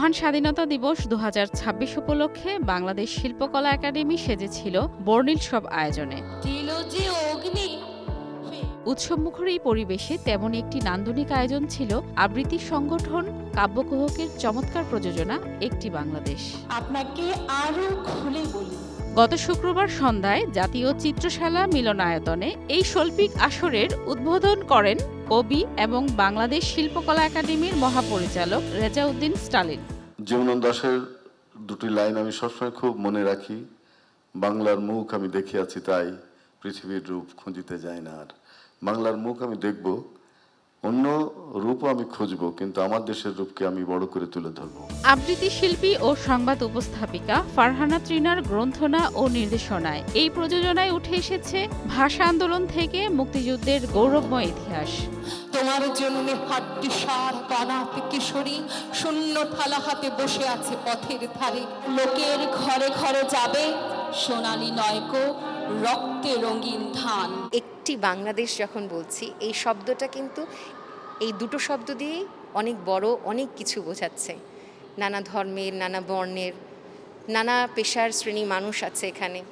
মহান স্বাধীনতা দিবস ২০২৬ উপলক্ষে বাংলাদেশ শিল্পকলা একাডেমি সেজেছিল বর্ণিল সব আয়োজনে। উৎসবমুখর এই পরিবেশে তেমন একটি নান্দনিক আয়োজন ছিল আবৃত্তি সংগঠন কাব্যকুহকের চমৎকার প্রযোজনা একটি বাংলাদেশ। আপনাকে আরো খুলে বলি, গত শুক্রবার সন্ধ্যায় জাতীয় চিত্রশালা মিলনায়তনে এই শৈল্পিক আসরের উদ্বোধন করেন কবি এবং বাংলাদেশ শিল্পকলা একাডেমির মহাপরিচালক রেজাউদ্দিন স্টালিন। জীবনানন্দ দাশের দুটি লাইন আমি সবসময় খুব মনে রাখি, বাংলার মুখ আমি দেখিয়াছি তাই পৃথিবীর রূপ খুঁজিতে যাই না। আর বাংলার মুখ আমি দেখব, অন্য রূপও আমি খুঁজব, কিন্তু আমার দেশের রূপকে আমি বড় করে তুলে ধরব। আবৃত্তি শিল্পী ও সংবাদ উপস্থাপিকা ফারহানা ত্রিনার গ্রন্থনা ও নির্দেশনায় এই প্রযোজনায় উঠে এসেছে ভাষা আন্দোলন থেকে মুক্তিযুদ্ধের গৌরবময় ইতিহাস। তোমার জন্য হাট্টিসার কানাত কিশোরী শূন্য থালা হাতে বসে আছে পথের ধারে। লোকের ঘরে ঘরে যাবে সোনালী নয়কো রক্তে রঙিন ধান। একটি বাংলাদেশ যখন বলছি, এই শব্দটা কিন্তু এই দুটো শব্দ দিয়েই অনেক বড় অনেক কিছু বোঝাচ্ছে। নানা ধর্মের, নানা বর্ণের, নানা পেশার শ্রেণী মানুষ আছে এখানে।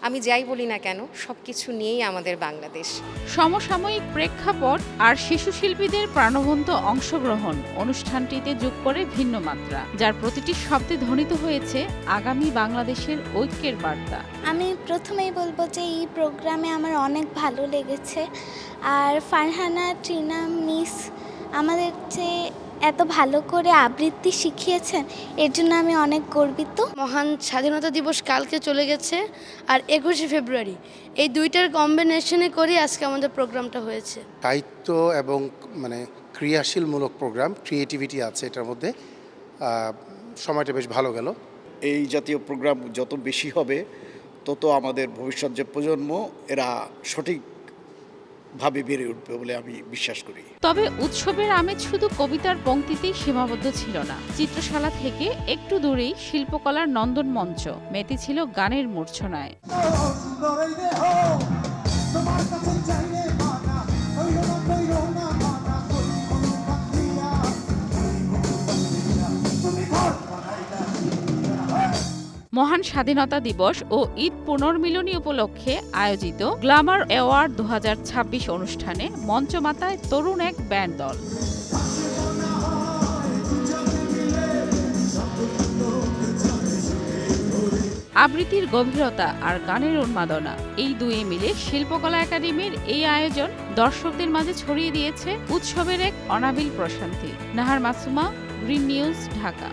আমি যাই বলি না কেন, সব কিছু নিয়েই আমাদের বাংলাদেশ। সমসাময়িক প্রেক্ষাপট আর শিশু শিল্পীদের প্রাণবন্ত অংশগ্রহণ অনুষ্ঠানটিতে যোগ করে ভিন্ন মাত্রা, যার প্রতিটি শব্দে ধ্বনিত হয়েছে আগামী বাংলাদেশের ঐক্যের বার্তা। আমি প্রথমেই বলবো যে এই প্রোগ্রামে আমার অনেক ভালো লেগেছে। আর ফারহানা ট্রিনা মিস আমাদের যে এত ভালো করে আবৃত্তি শিখিয়েছেন, এর জন্য আমি অনেক গর্বিত। মহান স্বাধীনতা দিবস কালকে চলে গেছে, আর ২১শে ফেব্রুয়ারি, এই দুইটার কম্বিনেশনে করে আজকে আমাদের প্রোগ্রামটা হয়েছে। সাহিত্য এবং ক্রিয়াশীলমূলক প্রোগ্রাম, ক্রিয়েটিভিটি আছে এটার মধ্যে। সময়টা বেশ ভালো গেল। এই জাতীয় প্রোগ্রাম যত বেশি হবে, তত আমাদের ভবিষ্যৎ যে প্রজন্ম এরা সঠিকভাবে বেড়ে উঠবে বলে আমি বিশ্বাস করি। তবে উৎসবের আমেজ শুধু কবিতার পংক্তিতেই সীমাবদ্ধ ছিল না। চিত্রশালা থেকে একটু দূরেই শিল্পকলার নন্দন মঞ্চ মেতেছিল গানের মূর্ছনায়। মহান স্বাধীনতা দিবস ও ঈদ পুনর্মিলনী উপলক্ষে আয়োজিত গ্ল্যামার অ্যাওয়ার্ড ২০২৬ অনুষ্ঠানে মঞ্চমাতায় তরুণ এক ব্যান্ড দল। আবৃত্তির গভীরতা আর গানের উন্মাদনা, এই দুয়ে মিলে শিল্পকলা একাডেমির এই আয়োজন দর্শকদের মাঝে ছড়িয়ে দিয়েছে উৎসবের এক অনাবিল প্রশান্তি। Nahar Masuma, green news, Dhaka.